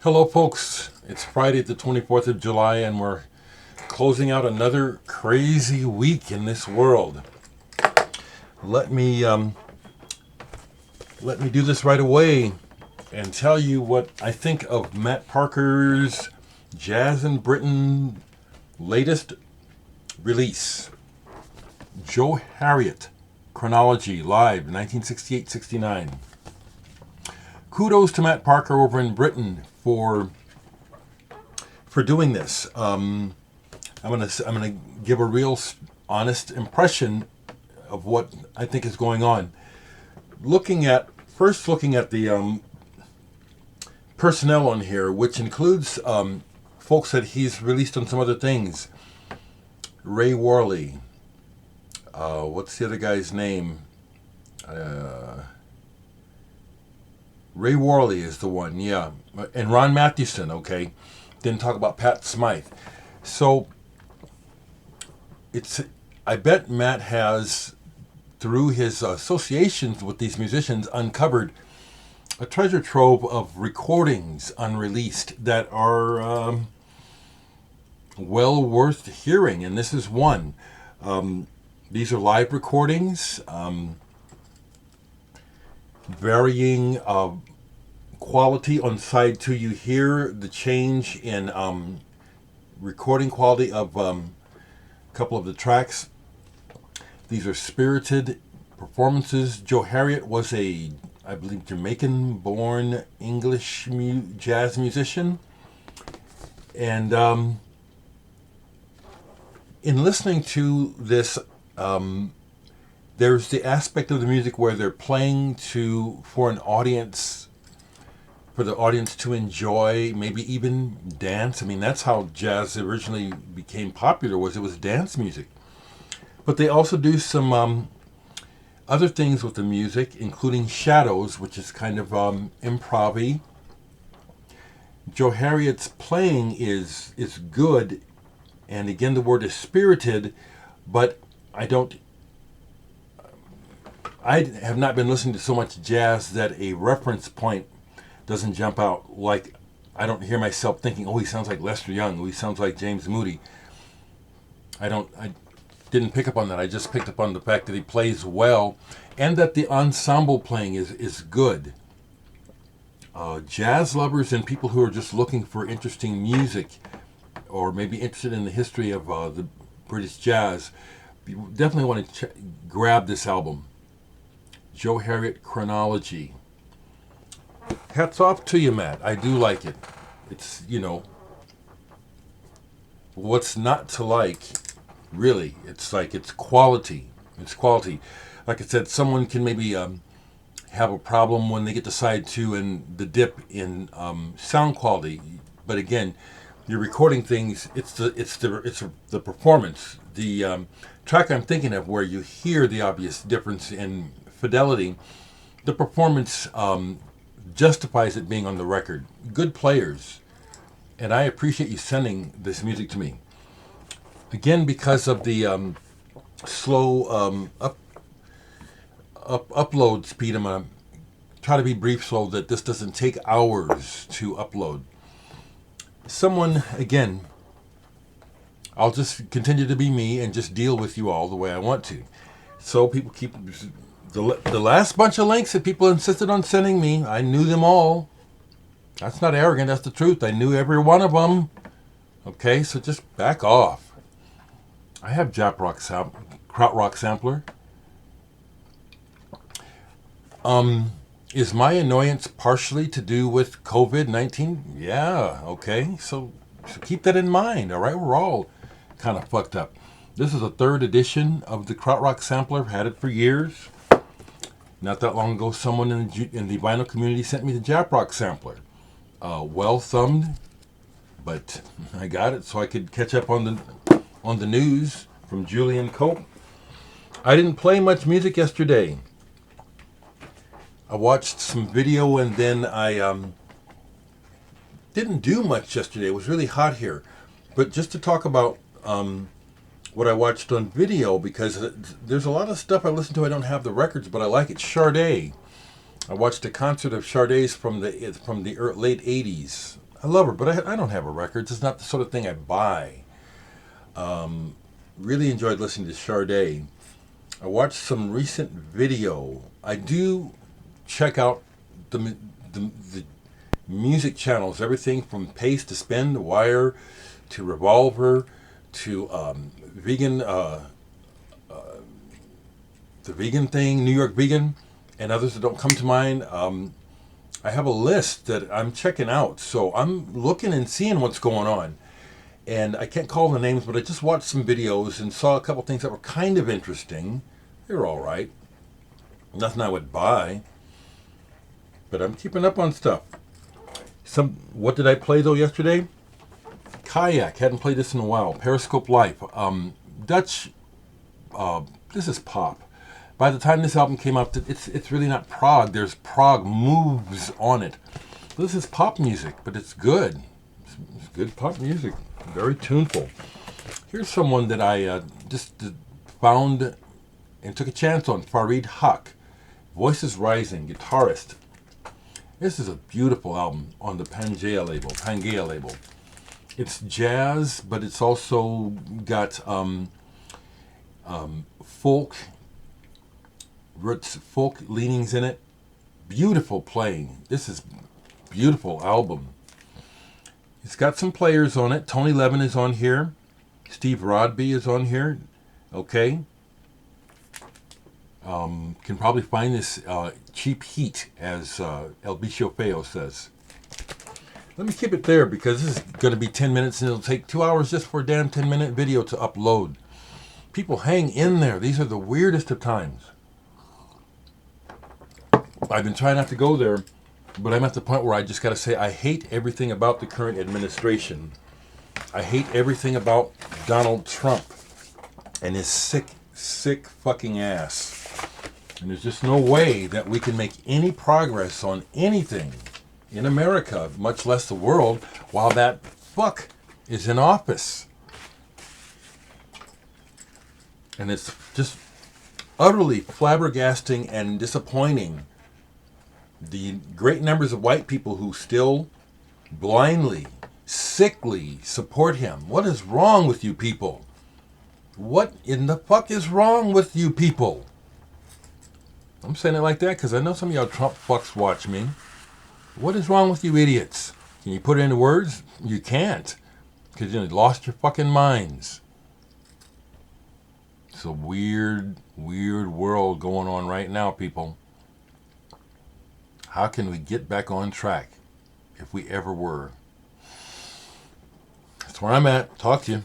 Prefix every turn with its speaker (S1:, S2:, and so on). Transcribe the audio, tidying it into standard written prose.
S1: Hello, folks. It's Friday, the 24th of July, and we're closing out another crazy week in this world. Let me do this right away and tell you what I think of Matt Parker's Jazz in Britain latest release, Joe Harriott, Chronology, live, 1968-69. Kudos to Matt Parker over in Britain for doing this. I'm gonna give a real honest impression of what I think is going on. Looking at the personnel on here, which includes folks that he's released on some other things. Ray Worley. What's the other guy's name? Ray Worley is the one, yeah. And Ron Mathewson, okay. Didn't talk about Pat Smythe. So, I bet Matt has, through his associations with these musicians, uncovered a treasure trove of recordings unreleased that are well worth hearing, and this is one. These are live recordings. Varying quality on side 2. You hear the change in recording quality of a couple of the tracks. These are spirited performances. Joe Harriott was I believe, Jamaican-born English jazz musician. And in listening to this, there's the aspect of the music where they're playing for the audience to enjoy, maybe even dance. I mean, that's how jazz originally became popular, it was dance music. But they also do some other things with the music, including shadows, which is kind of improv-y. Joe Harriott's playing is good, and again, the word is spirited, but I have not been listening to so much jazz that a reference point doesn't jump out. Like, I don't hear myself thinking, oh, he sounds like Lester Young, oh, he sounds like James Moody. I didn't pick up on that. I just picked up on the fact that he plays well and that the ensemble playing is good. Jazz lovers and people who are just looking for interesting music or maybe interested in the history of the British jazz, you definitely want to grab this album. Joe Harriott, Chronology. Hats off to you, Matt. I do like it. It's, what's not to like, really? It's quality. It's quality. Like I said, someone can maybe have a problem when they get to side 2 and the dip in sound quality. But again, you're recording things. It's the performance. The track I'm thinking of, where you hear the obvious difference in fidelity, the performance justifies it being on the record. Good players, and I appreciate you sending this music to me. Again, because of the slow upload speed, I'm gonna try to be brief so that this doesn't take hours to upload. Again, I'll just continue to be me and just deal with you all the way I want to. So people keep the last bunch of links that people insisted on sending me, I knew them all. That's not arrogant, that's the truth. I knew every one of them. Okay, so just back off. I have Krautrock Sampler. Is my annoyance partially to do with COVID-19? Yeah, okay. So keep that in mind, all right? We're all kind of fucked up. This is a 3rd edition of the Krautrock Sampler. I've had it for years. Not that long ago, someone in the vinyl community sent me the Japrock Sampler. Well thumbed, but I got it so I could catch up on the news from Julian Cope. I didn't play much music yesterday. I watched some video and then I didn't do much yesterday. It was really hot here. But just to talk about what I watched on video, because there's a lot of stuff I listen to I don't have the records, but I like it. Sade. I watched a concert of Sade's from the late 80s. I love her, but I don't have her records. It's not the sort of thing I buy. Really enjoyed listening to Sade. I watched some recent video. I do check out the music channels, everything from Pace to Spin to Wire to Revolver to Vegan, the Vegan thing, New York Vegan, and others that don't come to mind. I have a list that I'm checking out, so I'm looking and seeing what's going on. And I can't call the names, but I just watched some videos and saw a couple things that were kind of interesting. They were all right. Nothing I would buy, but I'm keeping up on stuff. What did I play though yesterday? Kayak. Hadn't played this in a while. Periscope Life. Dutch. This is pop. By the time this album came out, it's really not prog. There's prog moves on it. This is pop music, but it's good. It's good pop music. Very tuneful. Here's someone that I just found and took a chance on. Haque. Voices Rising, guitarist. This is a beautiful album on the Pangea label. It's jazz, but it's also got folk leanings in it. Beautiful playing. This is a beautiful album. It's got some players on it. Tony Levin is on here. Steve Rodby is on here. Okay. Can probably find this cheap heat, as El Bicho Feo says. Let me keep it there because this is going to be 10 minutes and it'll take 2 hours just for a damn 10-minute video to upload. People hang in there. These are the weirdest of times. I've been trying not to go there, but I'm at the point where I just got to say I hate everything about the current administration. I hate everything about Donald Trump and his sick fucking ass. And there's just no way that we can make any progress on anything in America, much less the world, while that fuck is in office. And it's just utterly flabbergasting and disappointing. The great numbers of white people who still blindly, sickly support him. What is wrong with you people? What in the fuck is wrong with you people? I'm saying it like that because I know some of y'all Trump fucks watch me. What is wrong with you idiots? Can you put it into words? You can't. Because you lost your fucking minds. It's a weird world going on right now, people. How can we get back on track if we ever were? That's where I'm at. Talk to you.